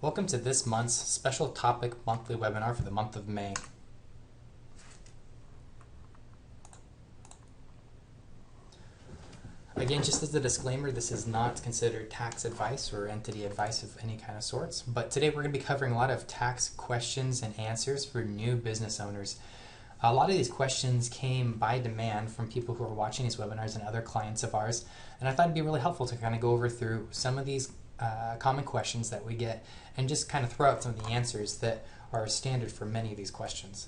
Welcome to this month's special topic monthly webinar for the month of May. Again, just as a disclaimer, this is not considered tax advice or entity advice of any kind of sorts, but today we're going to be covering a lot of tax questions and answers for new business owners. A lot of these questions came by demand from people who are watching these webinars and other clients of ours, and I thought it'd be really helpful to kind of go over through some of these common questions that we get and just kind of throw out some of the answers that are standard for many of these questions.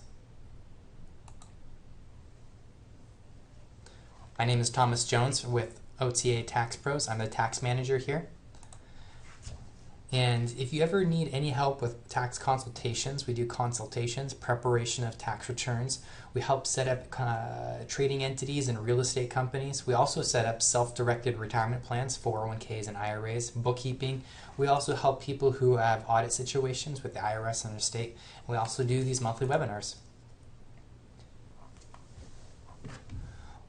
My name is Thomas Jones with OTA Tax Pros. I'm the tax manager here. And if you ever need any help with tax consultations, we do consultations, preparation of tax returns. We help set up trading entities and real estate companies. We also set up self-directed retirement plans, 401ks and IRAs, bookkeeping. We also help people who have audit situations with the IRS and their state. We also do these monthly webinars.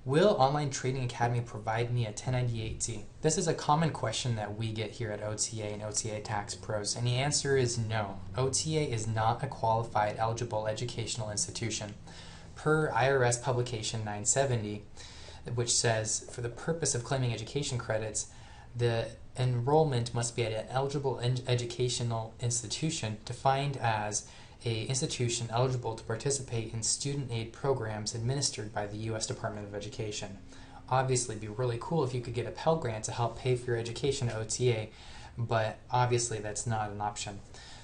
Will Online Trading Academy provide me a 1098-T? This is a common question that we get here at OTA and OTA Tax Pros, and the answer is no. OTA is not a qualified eligible educational institution. Per IRS Publication 970, which says, for the purpose of claiming education credits, the enrollment must be at an eligible educational institution defined as an institution eligible to participate in student aid programs administered by the U.S. Department of Education. Obviously, it'd be really cool if you could get a Pell Grant to help pay for your education at OTA, but obviously that's not an option.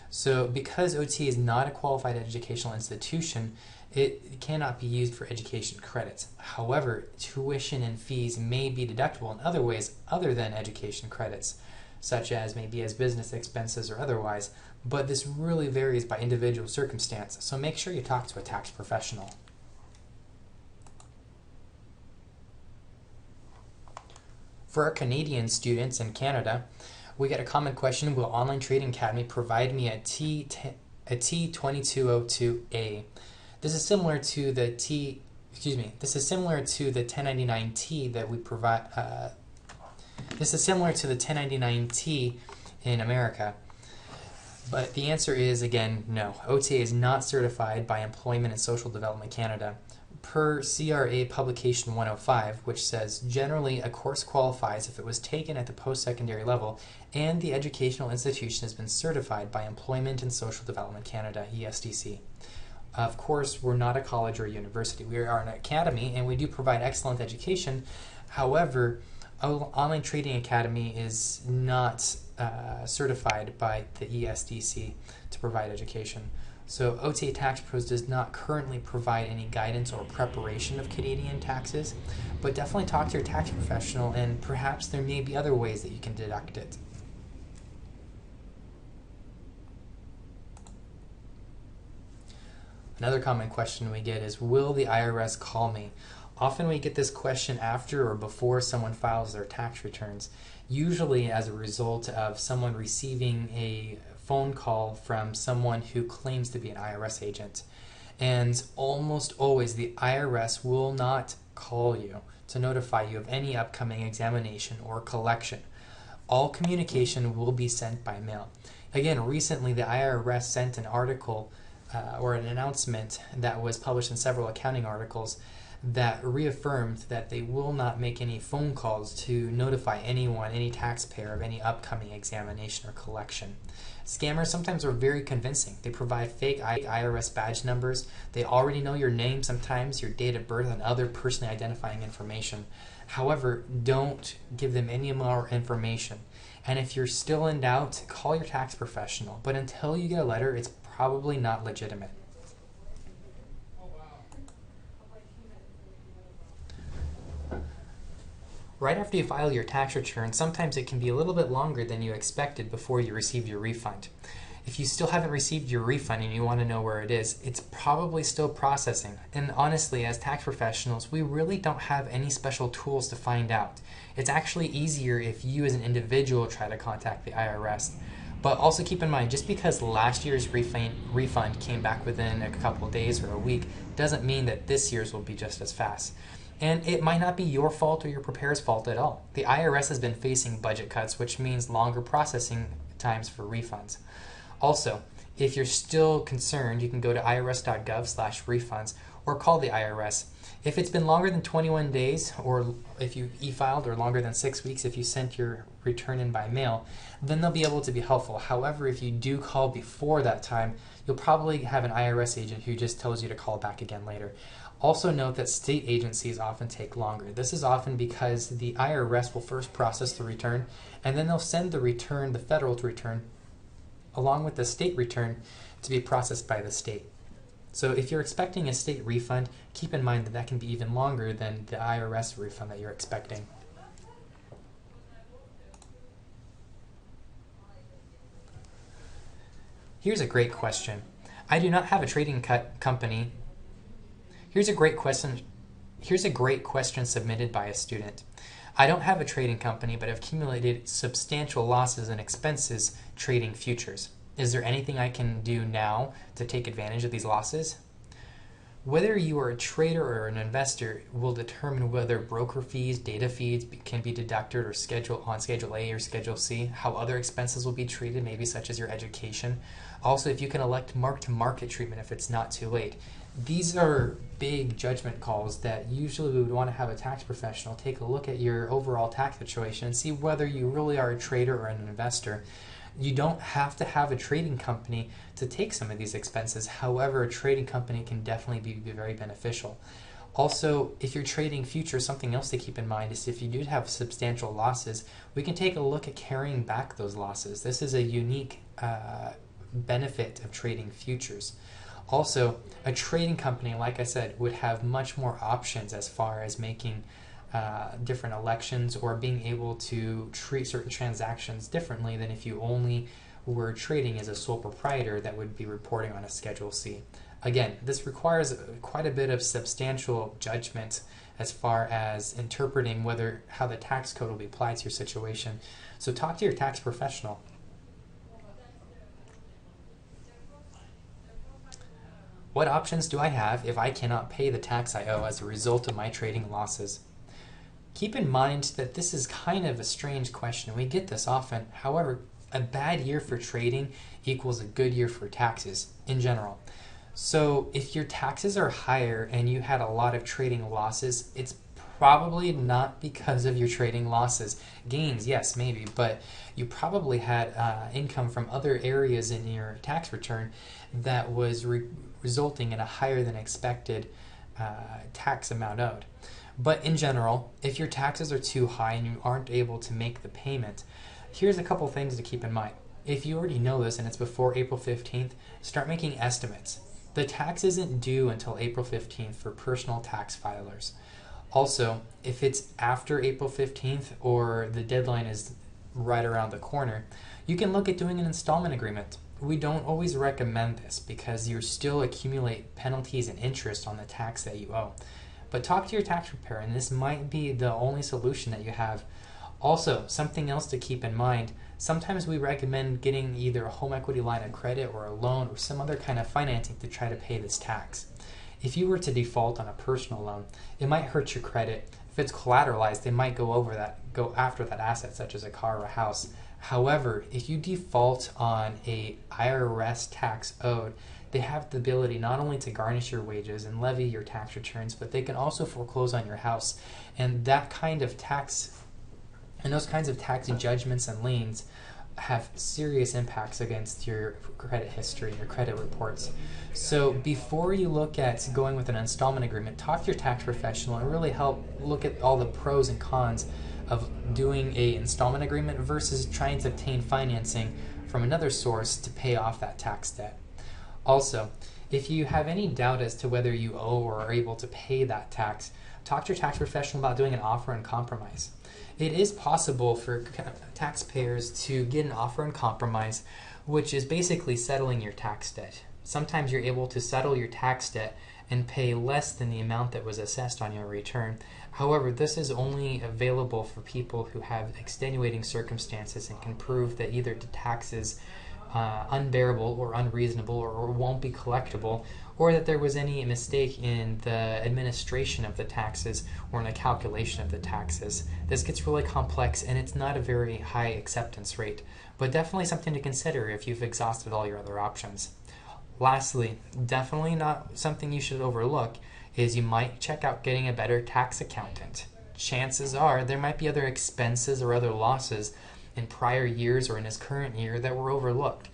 So because OTA is not a qualified educational institution, it cannot be used for education credits. However, tuition and fees may be deductible in other ways other than education credits, such as maybe as business expenses or otherwise, but this really varies by individual circumstance, so make sure you talk to a tax professional. For our Canadian students in Canada, we get a common question: will Online Trading Academy provide me a T2202A? This is similar to the This is similar to the 1099-T that we provide. This is similar to the 1099-T in America. But the answer is, again, no. OTA is not certified by Employment and Social Development Canada. Per CRA Publication 105, which says, generally a course qualifies if it was taken at the post-secondary level and the educational institution has been certified by Employment and Social Development Canada, ESDC. Of course, we're not a college or a university. We are an academy and we do provide excellent education. However, Online Trading Academy is not certified by the ESDC to provide education. So OTA Tax Pros does not currently provide any guidance or preparation of Canadian taxes, but definitely talk to your tax professional and perhaps there may be other ways that you can deduct it. Another common question we get is, will the IRS call me? Often we get this question after or before someone files their tax returns, usually as a result of someone receiving a phone call from someone who claims to be an IRS agent. And almost always the IRS will not call you to notify you of any upcoming examination or collection. All communication will be sent by mail. Again, recently the IRS sent an article or an announcement that was published in several accounting articles that reaffirmed that they will not make any phone calls to notify anyone, any taxpayer, of any upcoming examination or collection. Scammers sometimes are very convincing. They provide fake IRS badge numbers. They already know your name, sometimes your date of birth, and other personally identifying information. However, don't give them any more information. And if you're still in doubt, call your tax professional. But until you get a letter, it's probably not legitimate. Right after you file your tax return, sometimes it can be a little bit longer than you expected before you receive your refund. If you still haven't received your refund and you want to know where it is, it's probably still processing. And honestly, as tax professionals, we really don't have any special tools to find out. It's actually easier if you as an individual try to contact the IRS. But also keep in mind, just because last year's refund came back within a couple of days or a week doesn't mean that this year's will be just as fast. And it might not be your fault or your preparer's fault at all. The IRS has been facing budget cuts, which means longer processing times for refunds. Also, if you're still concerned, you can go to irs.gov/refunds or call the IRS. If it's been longer than 21 days, or if you e-filed, or longer than 6 weeks if you sent your return in by mail, then they'll be able to be helpful. However, if you do call before that time, you'll probably have an IRS agent who just tells you to call back again later. Also note that state agencies often take longer. This is often because the IRS will first process the return, and then they'll send the return, the federal return, along with the state return, to be processed by the state. So if you're expecting a state refund, keep in mind that that can be even longer than the IRS refund that you're expecting. Here's a great question. I do not have a trading company. Here's a great question submitted by a student. I don't have a trading company, but have accumulated substantial losses and expenses trading futures. Is there anything I can do now to take advantage of these losses? Whether you are a trader or an investor will determine whether broker fees, data fees can be deducted or on Schedule A or Schedule C, how other expenses will be treated, maybe such as your education. Also, if you can elect mark-to-market treatment if it's not too late. These are big judgment calls that usually we would want to have a tax professional take a look at your overall tax situation and see whether you really are a trader or an investor. You don't have to have a trading company to take some of these expenses. However, a trading company can definitely be very beneficial. Also, if you're trading futures, something else to keep in mind is if you do have substantial losses, we can take a look at carrying back those losses. This is a unique benefit of trading futures. Also, a trading company, like I said, would have much more options as far as making different elections or being able to treat certain transactions differently than if you only were trading as a sole proprietor that would be reporting on a Schedule C. Again, this requires quite a bit of substantial judgment as far as interpreting how the tax code will be applied to your situation. So talk to your tax professional. What options do I have if I cannot pay the tax I owe as a result of my trading losses? Keep in mind that this is kind of a strange question, and we get this often. However, a bad year for trading equals a good year for taxes in general. So if your taxes are higher and you had a lot of trading losses, it's probably not because of your trading losses. Gains, yes, maybe, but you probably had income from other areas in your tax return that was resulting in a higher than expected tax amount owed. But in general, if your taxes are too high and you aren't able to make the payment, here's a couple things to keep in mind. If you already know this and it's before April 15th, start making estimates. The tax isn't due until April 15th for personal tax filers. Also, if it's after April 15th or the deadline is right around the corner, you can look at doing an installment agreement. We don't always recommend this because you still accumulate penalties and interest on the tax that you owe. But talk to your tax preparer, and this might be the only solution that you have. Also, something else to keep in mind, sometimes we recommend getting either a home equity line of credit or a loan or some other kind of financing to try to pay this tax. If you were to default on a personal loan, it might hurt your credit. If it's collateralized, they might go after that asset, such as a car or a house. However, if you default on a IRS tax owed, they have the ability not only to garnish your wages and levy your tax returns, but they can also foreclose on your house. And that kind of tax, and those kinds of tax judgments and liens have serious impacts against your credit history, your credit reports. So before you look at going with an installment agreement, talk to your tax professional and really help look at all the pros and cons of doing an installment agreement versus trying to obtain financing from another source to pay off that tax debt. Also, if you have any doubt as to whether you owe or are able to pay that tax, talk to your tax professional about doing an offer and compromise. It is possible for taxpayers to get an offer and compromise, which is basically settling your tax debt. Sometimes you're able to settle your tax debt and pay less than the amount that was assessed on your return. However, this is only available for people who have extenuating circumstances and can prove that either the taxes unbearable or unreasonable or won't be collectible, or that there was any mistake in the administration of the taxes or in the calculation of the taxes. This gets really complex and it's not a very high acceptance rate, but definitely something to consider if you've exhausted all your other options. Lastly, definitely not something you should overlook, is you might check out getting a better tax accountant. Chances are there might be other expenses or other losses in prior years or in this current year that were overlooked.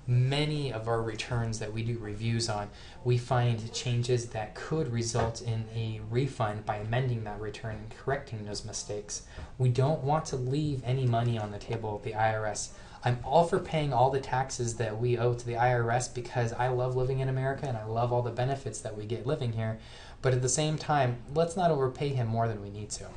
Many of our returns that we do reviews on, we find changes that could result in a refund by amending that return and correcting those mistakes. We don't want to leave any money on the table with the IRS. I'm all for paying all the taxes that we owe to the IRS because I love living in America and I love all the benefits that we get living here. But at the same time, let's not overpay him more than we need to.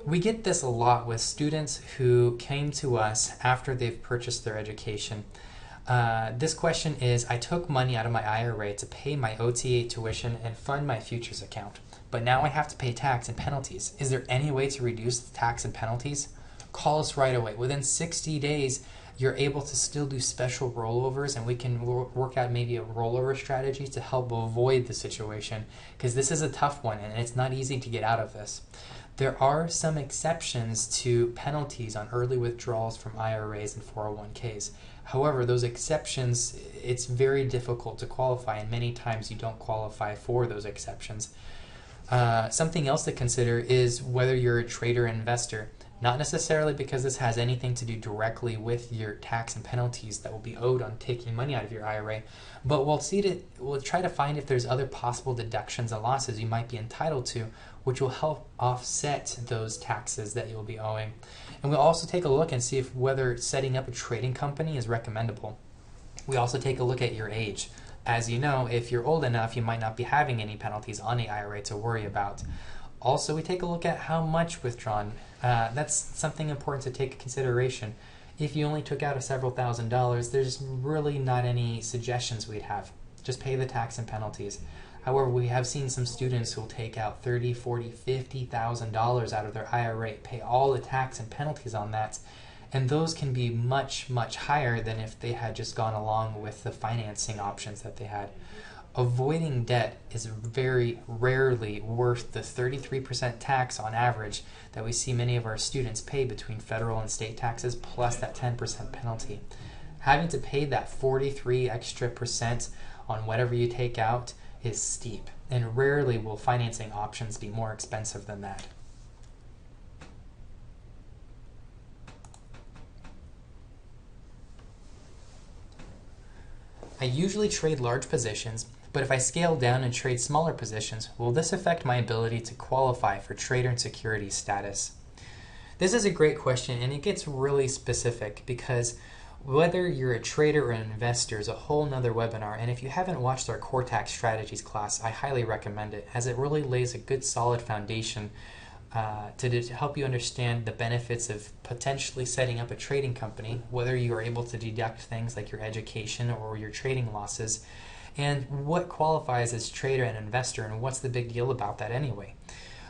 We get this a lot with students who came to us after they've purchased their education. This question is, I took money out of my IRA to pay my OTA tuition and fund my futures account, but now I have to pay tax and penalties. Is there any way to reduce the tax and penalties? Call us right away. Within 60 days, you're able to still do special rollovers, and we can work out maybe a rollover strategy to help avoid the situation, because this is a tough one and it's not easy to get out of this. There are some exceptions to penalties on early withdrawals from IRAs and 401ks. However, those exceptions, it's very difficult to qualify, and many times you don't qualify for those exceptions. Something else to consider is whether you're a trader or investor. Not necessarily because this has anything to do directly with your tax and penalties that will be owed on taking money out of your IRA, but we'll try to find if there's other possible deductions and losses you might be entitled to, which will help offset those taxes that you'll be owing. And we'll also take a look and see if whether setting up a trading company is recommendable. We also take a look at your age. As you know, if you're old enough, you might not be having any penalties on the IRA to worry about. Also, we take a look at how much withdrawn. That's something important to take into consideration. If you only took out several $1,000s, there's really not any suggestions we'd have. Just pay the tax and penalties. However, we have seen some students who will take out $30,000, $40,000, $50,000 out of their IRA, pay all the tax and penalties on that, and those can be much, much higher than if they had just gone along with the financing options that they had. Avoiding debt is very rarely worth the 33% tax on average that we see many of our students pay between federal and state taxes, plus that 10% penalty. Having to pay that 43% extra on whatever you take out is steep, and rarely will financing options be more expensive than that. I usually trade large positions, but if I scale down and trade smaller positions, will this affect my ability to qualify for trader and security status? This is a great question, and it gets really specific because whether you're a trader or an investor is a whole nother webinar, and if you haven't watched our core tax strategies class, I highly recommend it, as it really lays a good solid foundation to help you understand the benefits of potentially setting up a trading company, whether you are able to deduct things like your education or your trading losses, and what qualifies as trader and investor, and what's the big deal about that anyway.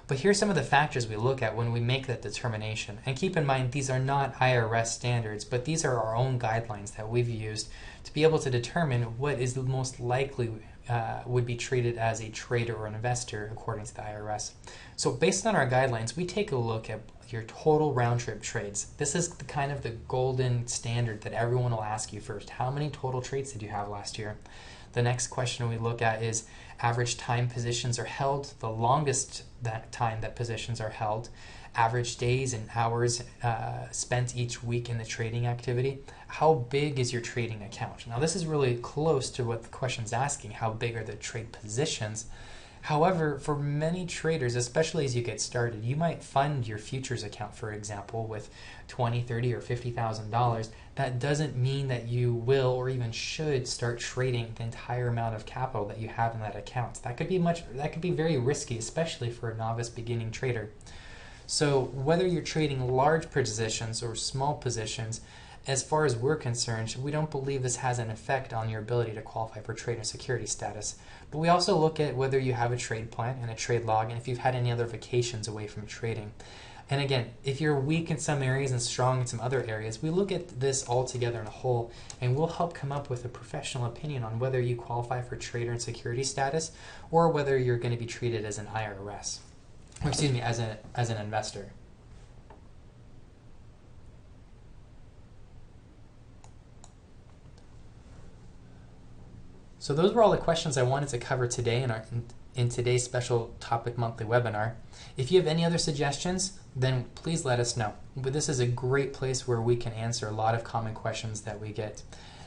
But here's some of the factors we look at when we make that determination. And keep in mind, these are not IRS standards, but these are our own guidelines that we've used to be able to determine what is the most likely would be treated as a trader or an investor according to the IRS. So based on our guidelines, we take a look at your total round-trip trades. This is kind of the golden standard that everyone will ask you first. How many total trades did you have last year? The next question we look at is average time positions are held, the longest time that positions are held, average days and hours spent each week in the trading activity. How big is your trading account? Now this is really close to what the question's asking, how big are the trade positions? However, for many traders, especially as you get started, you might fund your futures account, for example, with $20,000, $30,000, or $50,000. That doesn't mean that you will or even should start trading the entire amount of capital that you have in that account. That could be very risky, especially for a novice beginning trader. So whether you're trading large positions or small positions, as far as we're concerned, we don't believe this has an effect on your ability to qualify for trade and security status. But we also look at whether you have a trade plan and a trade log, and if you've had any other vacations away from trading. And again, if you're weak in some areas and strong in some other areas, we look at this all together in a whole, and we'll help come up with a professional opinion on whether you qualify for trader and security status, or whether you're going to be treated as an IRS, or excuse me, as an investor. So those were all the questions I wanted to cover today in today's special topic monthly webinar. If you have any other suggestions, then please let us know. But this is a great place where we can answer a lot of common questions that we get.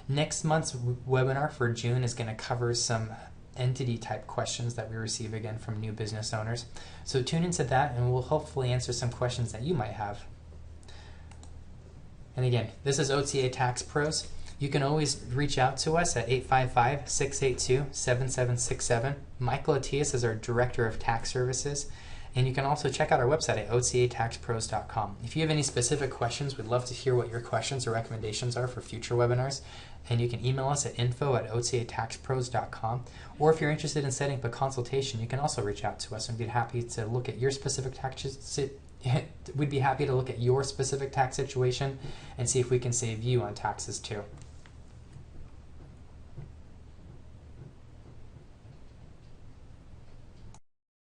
Next month's webinar for June is going to cover some entity type questions that we receive again from new business owners. So tune into that and we'll hopefully answer some questions that you might have. And again, this is OTA Tax Pros. You can always reach out to us at 855-682-7767. Michael Atias is our Director of Tax Services. And you can also check out our website at otataxpros.com. If you have any specific questions, we'd love to hear what your questions or recommendations are for future webinars. And you can email us at info@otataxpros.com. Or if you're interested in setting up a consultation, you can also reach out to us and be happy to look at your specific we'd be happy to look at your specific tax situation and see if we can save you on taxes too.